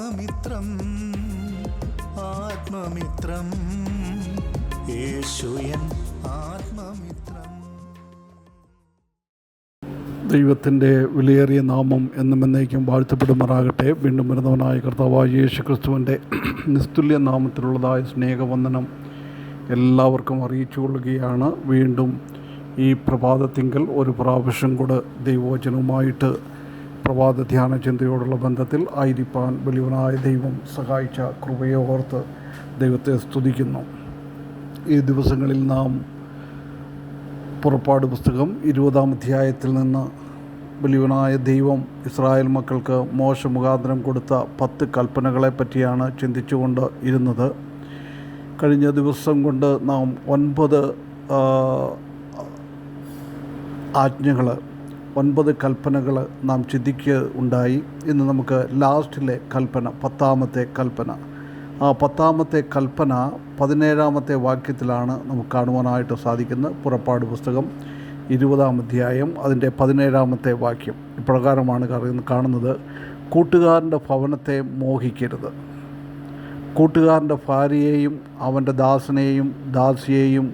ആത്മമിത്രം ആത്മമിത്രം യേശുയൻ ആത്മമിത്രം. ദൈവത്തിൻ്റെ വിലയേറിയ നാമം എന്നും എന്നേക്കും വാഴ്ത്തപ്പെടുമാറാകട്ടെ. വീണ്ടും വരുന്നവനായ കർത്താവായ യേശു ക്രിസ്തുവിൻ്റെ നിസ്തുല്യ നാമത്തിലുള്ളതായ സ്നേഹവന്ദനം എല്ലാവർക്കും അറിയിച്ചു കൊള്ളുകയാണ്. വീണ്ടും ഈ പ്രഭാതത്തിങ്കൽ ഒരു പ്രാവശ്യം കൂടെ ദൈവവചനവുമായിട്ട് പ്രഭാത ധ്യാന ചിന്തയോടുള്ള ബന്ധത്തിൽ ആയിരിക്കാൻ വലിയവനായ ദൈവം സഹായിച്ച കൃപയെ ഓർത്ത് ദൈവത്തെ സ്തുതിക്കുന്നു. ഈ ദിവസങ്ങളിൽ നാം പുറപ്പാട് പുസ്തകം 20-ാം അധ്യായത്തിൽ നിന്ന് വലിയവനായ ദൈവം ഇസ്രായേൽ മക്കൾക്ക് മോശ മുഖാന്തരം കൊടുത്ത 10 കൽപ്പനകളെ പറ്റിയാണ് ചിന്തിച്ചുകൊണ്ട് ഇരുന്നത്. കഴിഞ്ഞ ദിവസം കൊണ്ട് നാം 9 ആജ്ഞകൾ 9 കൽപ്പനകൾ നാം ചിന്തിക്കുകയുണ്ടായി. ഇന്ന് നമുക്ക് ലാസ്റ്റിലെ കൽപ്പന 10-ാമത്തെ കൽപ്പന, ആ 10-ാമത്തെ കൽപ്പന 17-ാമത്തെ വാക്യത്തിലാണ് നമുക്ക് കാണുവാനായിട്ട് സാധിക്കുന്നത്. പുറപ്പാട് പുസ്തകം 20-ാം അധ്യായം അതിൻ്റെ 17-ാമത്തെ വാക്യം ഇപ്രകാരമാണ് കാണുന്നത്: കൂട്ടുകാരൻ്റെ ഭവനത്തെ മോഹിക്കരുത്. കൂട്ടുകാരൻ്റെ ഭാര്യയെയും അവൻ്റെ ദാസനെയും ദാസിയെയും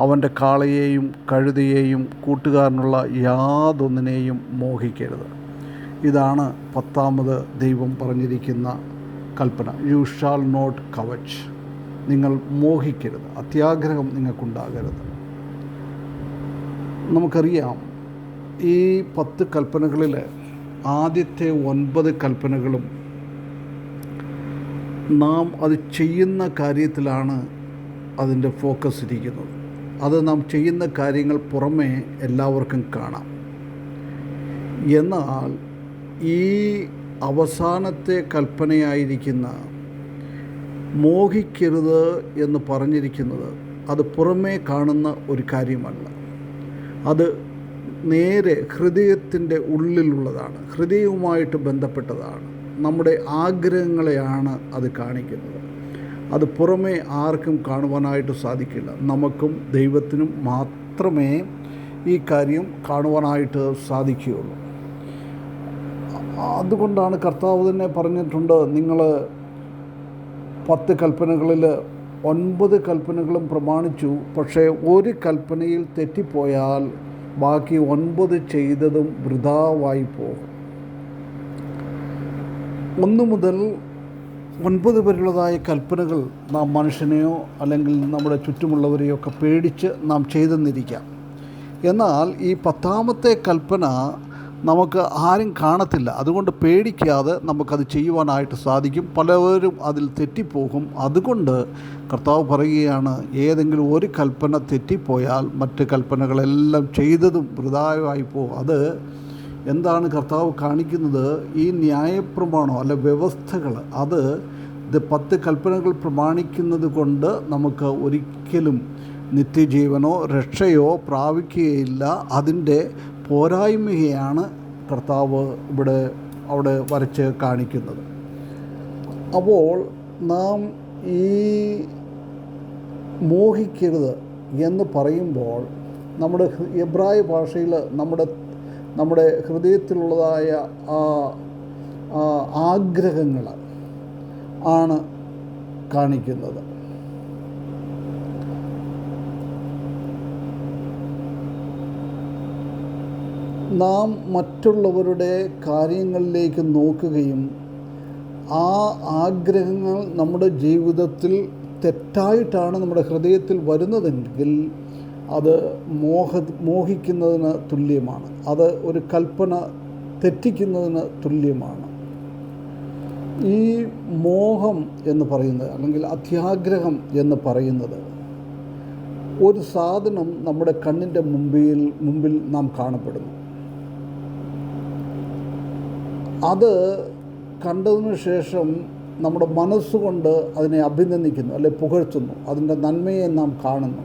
അവൻ്റെ കാളയെയും കഴുതയെയും കൂട്ടുകാരനുള്ള യാതൊന്നിനെയും മോഹിക്കരുത്. ഇതാണ് 10-ാമത് ദൈവം പറഞ്ഞിരിക്കുന്ന കൽപ്പന. You shall not covet. നിങ്ങൾ മോഹിക്കരുത്, അത്യാഗ്രഹം നിങ്ങൾക്കുണ്ടാകരുത്. നമുക്കറിയാം, ഈ 10 കൽപ്പനകളിൽ ആദ്യത്തെ 9 കൽപ്പനകളും നാം അത് ചെയ്യുന്ന കാര്യത്തിലാണ് അതിൻ്റെ ഫോക്കസ് ഇരിക്കുന്നത്. അത് നാം ചെയ്യുന്ന കാര്യങ്ങൾ പുറമേ എല്ലാവർക്കും കാണാം. എന്നാൽ ഈ അവസാനത്തെ കൽപ്പനയായിരിക്കുന്ന മോഹിക്കരുത് എന്ന് പറഞ്ഞിരിക്കുന്നത് അത് പുറമേ കാണുന്ന ഒരു കാര്യമല്ല. അത് നേരെ ഹൃദയത്തിൻ്റെ ഉള്ളിലുള്ളതാണ്, ഹൃദയവുമായിട്ട് ബന്ധപ്പെട്ടതാണ്. നമ്മുടെ ആഗ്രഹങ്ങളെയാണ് അത് കാണിക്കുന്നത്. അത് പുറമേ ആർക്കും കാണുവാനായിട്ട് സാധിക്കില്ല. നമുക്കും ദൈവത്തിനും മാത്രമേ ഈ കാര്യം കാണുവാനായിട്ട് സാധിക്കുകയുള്ളൂ. അതുകൊണ്ടാണ് കർത്താവ് തന്നെ പറഞ്ഞിട്ടുണ്ട്, നിങ്ങൾ 10 കൽപ്പനകളിൽ 9 കൽപ്പനകളും പ്രമാണിച്ചു, പക്ഷേ ഒരു കൽപ്പനയിൽ തെറ്റിപ്പോയാൽ ബാക്കി 9 ചെയ്തതും വൃഥാവായി പോകും. 1 മുതൽ 9 വരെയുള്ളതായ കൽപ്പനകൾ നാം മനുഷ്യനെയോ അല്ലെങ്കിൽ നമ്മുടെ ചുറ്റുമുള്ളവരെയോ ഒക്കെ പേടിച്ച് നാം ചെയ്തെന്നിരിക്കാം. എന്നാൽ ഈ 10-ാമത്തെ കൽപ്പന നമുക്ക് ആരും കാണത്തില്ല. അതുകൊണ്ട് പേടിക്കാതെ നമുക്കത് ചെയ്യുവാനായിട്ട് സാധിക്കും. പലവരും അതിൽ തെറ്റിപ്പോകും. അതുകൊണ്ട് കർത്താവ് പറയുകയാണ്, ഏതെങ്കിലും ഒരു കൽപ്പന തെറ്റിപ്പോയാൽ മറ്റ് കൽപ്പനകളെല്ലാം ചെയ്തതും വൃഥാവായി പോകും. അത് എന്താണ് കർത്താവ് കാണിക്കുന്നത്? ഈ ന്യായപ്രമാണം അല്ല വ്യവസ്ഥകൾ, അത് 10 കൽപ്പനകൾ പ്രമാണിക്കുന്നത് കൊണ്ട് നമുക്ക് ഒരിക്കലും നിത്യജീവനോ രക്ഷയോ പ്രാപിക്കുകയില്ല. അതിൻ്റെ പോരായ്മയാണ് കർത്താവ് അവിടെ വരച്ച് കാണിക്കുന്നത്. അപ്പോൾ നാം ഈ മോഹിക്കരുത് എന്ന് പറയുമ്പോൾ നമ്മുടെ എബ്രായ ഭാഷയിൽ നമ്മുടെ ഹൃദയത്തിലുള്ളതായ ആഗ്രഹങ്ങൾ ആണ് കാണിക്കുന്നത്. നാം മറ്റുള്ളവരുടെ കാര്യങ്ങളിലേക്ക് നോക്കുകയും ആ ആഗ്രഹങ്ങൾ നമ്മുടെ ജീവിതത്തിൽ തെറ്റായിട്ടാണ് നമ്മുടെ ഹൃദയത്തിൽ വരുന്നതെങ്കിൽ അത് മോഹിക്കുന്നതിന് തുല്യമാണ്. അത് ഒരു കൽപ്പന തെറ്റിക്കുന്നതിന് തുല്യമാണ്. ഈ മോഹം എന്ന് പറയുന്നത് അല്ലെങ്കിൽ അത്യാഗ്രഹം എന്ന് പറയുന്നത് ഒരു സാധനം നമ്മുടെ കണ്ണിൻ്റെ മുമ്പിൽ നാം കാണപ്പെടുന്നു. അത് കണ്ടതിന് ശേഷം നമ്മുടെ മനസ്സുകൊണ്ട് അതിനെ അഭിനന്ദിക്കുന്നു, അല്ലെ പുകഴ്ത്തുന്നു. അതിൻ്റെ നന്മയെ നാം കാണുന്നു.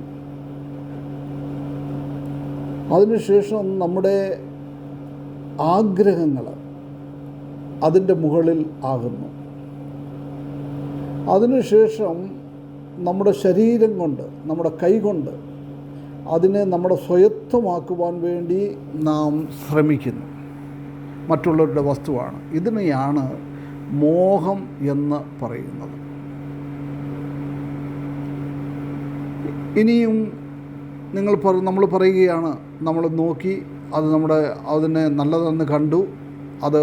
അതിനുശേഷം നമ്മുടെ ആഗ്രഹങ്ങൾ അതിൻ്റെ മുകളിൽ ആകുന്നു. അതിനുശേഷം നമ്മുടെ ശരീരം കൊണ്ട്, നമ്മുടെ കൈകൊണ്ട് അതിനെ നമ്മുടെ സ്വയത്തമാക്കുവാൻ വേണ്ടി നാം ശ്രമിക്കുന്നു. മറ്റുള്ളവരുടെ വസ്തുവാണ്. ഇതിനെയാണ് മോഹം എന്ന് പറയുന്നത്. ഇനിയും നമ്മൾ പറയുകയാണ്, നമ്മൾ നോക്കി അതിനെ നല്ലതെന്ന് കണ്ടു, അത്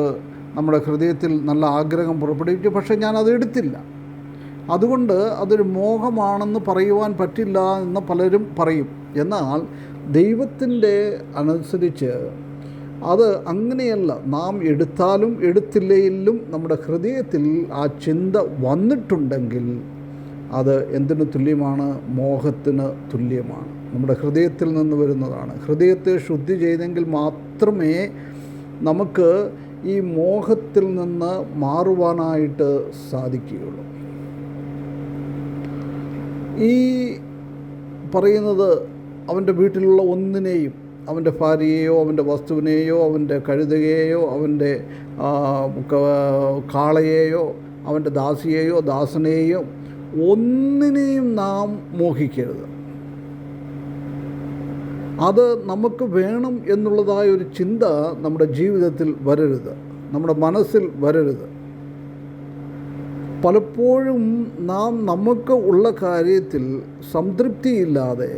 നമ്മുടെ ഹൃദയത്തിൽ നല്ല ആഗ്രഹം പുറപ്പെടുവിച്ചു, പക്ഷേ ഞാനത് എടുത്തില്ല, അതുകൊണ്ട് അതൊരു മോഹമാണെന്ന് പറയുവാൻ പറ്റില്ല എന്ന് പലരും പറയും. എന്നാൽ ദൈവത്തിൻ്റെ അനുസരിച്ച് അത് അങ്ങനെയല്ല. നാം എടുത്താലും എടുത്തില്ലെങ്കിലും നമ്മുടെ ഹൃദയത്തിൽ ആ ചിന്ത വന്നിട്ടുണ്ടെങ്കിൽ അത് എന്തിനു തുല്യമാണ്? മോഹത്തിന് തുല്യമാണ്. നമ്മുടെ ഹൃദയത്തിൽ നിന്ന് വരുന്നതാണ്. ഹൃദയത്തെ ശുദ്ധി ചെയ്തെങ്കിൽ മാത്രമേ നമുക്ക് ഈ മോഹത്തിൽ നിന്ന് മാറുവാനായിട്ട് സാധിക്കുകയുള്ളൂ. ഈ പറയുന്നത് അവൻ്റെ വീട്ടിലുള്ള ഒന്നിനെയും, അവൻ്റെ ഭാര്യയെയോ അവൻ്റെ വസ്തുവിനെയോ അവൻ്റെ കഴുതയെയോ അവൻ്റെ കാളയെയോ അവൻ്റെ ദാസിയെയോ ദാസനെയോ ഒന്നിനെയും നാം മോഹിക്കരുത്. അത് നമുക്ക് വേണം എന്നുള്ളതായ ഒരു ചിന്ത നമ്മുടെ ജീവിതത്തിൽ വരരുത്, നമ്മുടെ മനസ്സിൽ വരരുത്. പലപ്പോഴും നാം നമുക്ക് ഉള്ള കാര്യത്തിൽ സംതൃപ്തിയില്ലാതെ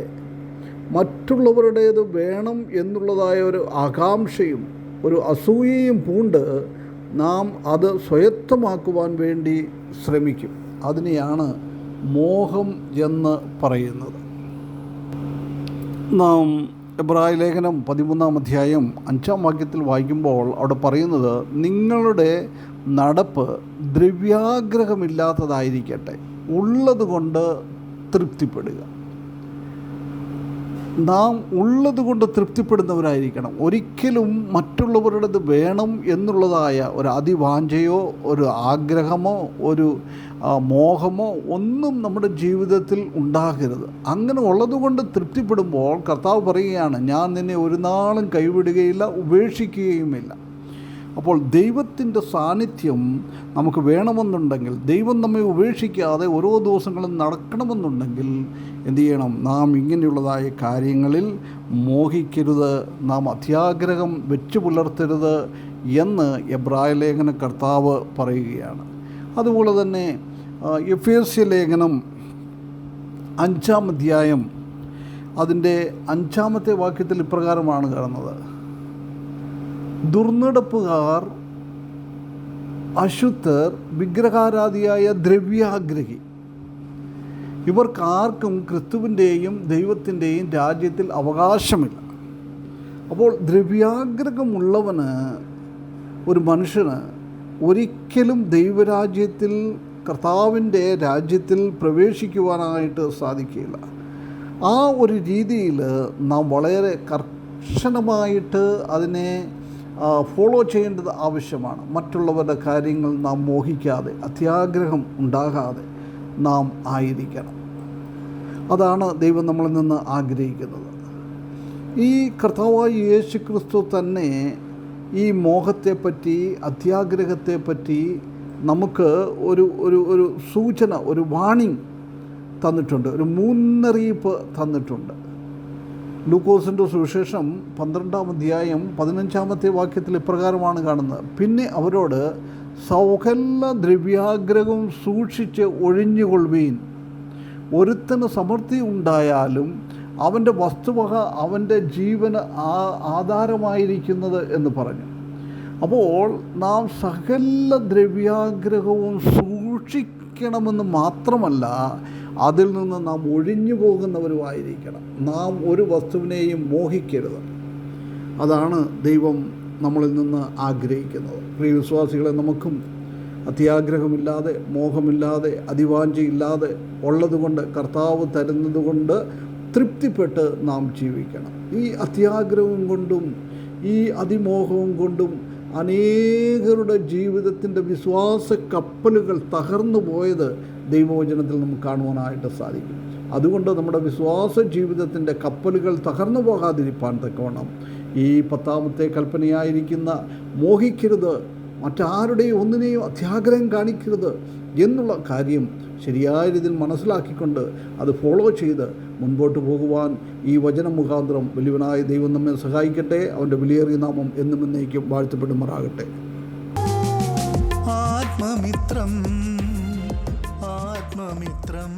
മറ്റുള്ളവരുടേത് വേണം എന്നുള്ളതായ ഒരു ആകാംക്ഷയും ഒരു അസൂയയും പൂണ്ട് നാം അത് സ്വായത്തമാക്കുവാൻ വേണ്ടി ശ്രമിക്കും. അതിനെയാണ് മോഹം എന്ന് പറയുന്നത്. നാം എബ്രായ ലേഖനം 13-ാം അധ്യായം 5-ാം വാക്യത്തിൽ വായിക്കുമ്പോൾ അവിടെ പറയുന്നത്, നിങ്ങളുടെ നടപ്പ് ദ്രവ്യാഗ്രഹമില്ലാത്തതായിരിക്കട്ടെ, ഉള്ളതുകൊണ്ട് തൃപ്തിപ്പെടുക. നാം ഉള്ളതുകൊണ്ട് തൃപ്തിപ്പെടുന്നവരായിരിക്കണം. ഒരിക്കലും മറ്റുള്ളവരുടേത് വേണം എന്നുള്ളതായ ഒരു അതിവാഞ്ചയോ ഒരു ആഗ്രഹമോ ഒരു മോഹമോ ഒന്നും നമ്മുടെ ജീവിതത്തിൽ ഉണ്ടാകരുത്. അങ്ങനെ ഉള്ളതുകൊണ്ട് തൃപ്തിപ്പെടുമ്പോൾ കർത്താവ് പറയുകയാണ്, ഞാൻ നിന്നെ ഒരു നാളും കൈവിടുകയില്ല, ഉപേക്ഷിക്കുകയുമില്ല. അപ്പോൾ ദൈവത്തിൻ്റെ സാന്നിധ്യം നമുക്ക് വേണമെന്നുണ്ടെങ്കിൽ, ദൈവം നമ്മെ ഉപേക്ഷിക്കാതെ ഓരോ ദിവസങ്ങളും നടക്കണമെന്നുണ്ടെങ്കിൽ എന്തു ചെയ്യണം? നാം ഇങ്ങനെയുള്ളതായ കാര്യങ്ങളിൽ മോഹിക്കരുത്, നാം അത്യാഗ്രഹം വെച്ചു പുലർത്തരുത് എന്ന് എബ്രായ ലേഖന കർത്താവ് പറയുകയാണ്. അതുപോലെ തന്നെ എഫേസ്യ ലേഖനം 5-ാം അധ്യായം അതിൻ്റെ 5-ാമത്തെ വാക്യത്തിൽ ഇപ്രകാരമാണ് കാണുന്നത്, ദുർനടപ്പുകാർ, അശുദ്ധർ, വിഗ്രഹാരാധിയായ ദ്രവ്യാഗ്രഹി, ഇവർക്കാർക്കും ക്രിസ്തുവിൻ്റെയും ദൈവത്തിൻ്റെയും രാജ്യത്തിൽ അവകാശമില്ല. അപ്പോൾ ദ്രവ്യാഗ്രഹമുള്ളവന്, ഒരു മനുഷ്യന് ഒരിക്കലും ദൈവരാജ്യത്തിൽ, കർത്താവിൻ്റെ രാജ്യത്തിൽ പ്രവേശിക്കുവാനായിട്ട് സാധിക്കില്ല. ആ ഒരു രീതിയിൽ നാം വളരെ കർശനമായിട്ട് അതിനെ ഫോളോ ചെയ്യേണ്ടത് ആവശ്യമാണ്. മറ്റുള്ളവരുടെ കാര്യങ്ങൾ നാം മോഹിക്കാതെ, അത്യാഗ്രഹം ഉണ്ടാകാതെ നാം ആയിരിക്കണം. അതാണ് ദൈവം നമ്മളിൽ നിന്ന് ആഗ്രഹിക്കുന്നത്. ഈ കർത്താവായ യേശു ക്രിസ്തു തന്നെ ഈ മോഹത്തെപ്പറ്റി, അത്യാഗ്രഹത്തെപ്പറ്റി നമുക്ക് ഒരു സൂചന, ഒരു വാണിംഗ് തന്നിട്ടുണ്ട്, ഒരു മുന്നറിയിപ്പ് തന്നിട്ടുണ്ട്. ലൂക്കോസിൻ്റെ സുവിശേഷം 12-ാം അധ്യായം 15-ാമത്തെ വാക്യത്തിൽ ഇപ്രകാരമാണ് കാണുന്നത്, പിന്നെ അവരോട്, സകല ദ്രവ്യാഗ്രഹവും സൂക്ഷിച്ച് ഒഴിഞ്ഞുകൊള്ളുവീൻ. ഒരുത്തന് സമൃദ്ധി ഉണ്ടായാലും അവൻ്റെ വസ്തുവക അവൻ്റെ ജീവന് ആധാരമായിരിക്കുന്നത് എന്ന് പറഞ്ഞു. അപ്പോൾ നാം സകല ദ്രവ്യാഗ്രഹവും സൂക്ഷിക്കണമെന്ന് മാത്രമല്ല, അതിൽ നിന്ന് നാം ഒഴിഞ്ഞു പോകുന്നവരുമായിരിക്കണം. നാം ഒരു വസ്തുവിനെയും മോഹിക്കരുത്. അതാണ് ദൈവം നമ്മളിൽ നിന്ന് ആഗ്രഹിക്കുന്നത്. പ്രിയ വിശ്വാസികളെ, നമുക്കും അത്യാഗ്രഹമില്ലാതെ, മോഹമില്ലാതെ, അതിവാഞ്ചയില്ലാതെ ഉള്ളതുകൊണ്ട്, കർത്താവ് തരുന്നതുകൊണ്ട് തൃപ്തിപ്പെട്ട് നാം ജീവിക്കണം. ഈ അത്യാഗ്രഹവും കൊണ്ടും ഈ അതിമോഹവും കൊണ്ടും അനേകരുടെ ജീവിതത്തിൻ്റെ വിശ്വാസ കപ്പലുകൾ തകർന്നു പോയത് ദൈവവചനത്തിൽ നമുക്ക് കാണുവാനായിട്ട് സാധിക്കും. അതുകൊണ്ട് നമ്മുടെ വിശ്വാസ ജീവിതത്തിൻ്റെ കപ്പലുകൾ തകർന്നു പോകാതിരിക്കാൻ തക്കവണ്ണം ഈ 10-ാമത്തെ കൽപ്പനയായിരിക്കുന്ന മോഹിക്കരുത്, മറ്റാരുടെയും ഒന്നിനെയും അത്യാഗ്രഹം കാണിക്കരുത് എന്നുള്ള കാര്യം ശരിയായ രീതിയിൽ മനസ്സിലാക്കിക്കൊണ്ട് അത് ഫോളോ ചെയ്ത് മുൻപോട്ട് പോകുവാൻ ഈ വചനം മുഖാന്തരം വലിയവനായ ദൈവം നമ്മെ സഹായിക്കട്ടെ. അവൻ്റെ വിലയേറിയ നാമം എന്നും എന്നേക്കും വാഴ്ത്തപ്പെടുമാറാകട്ടെ. ആത്മമിത്രം ആത്മമിത്രം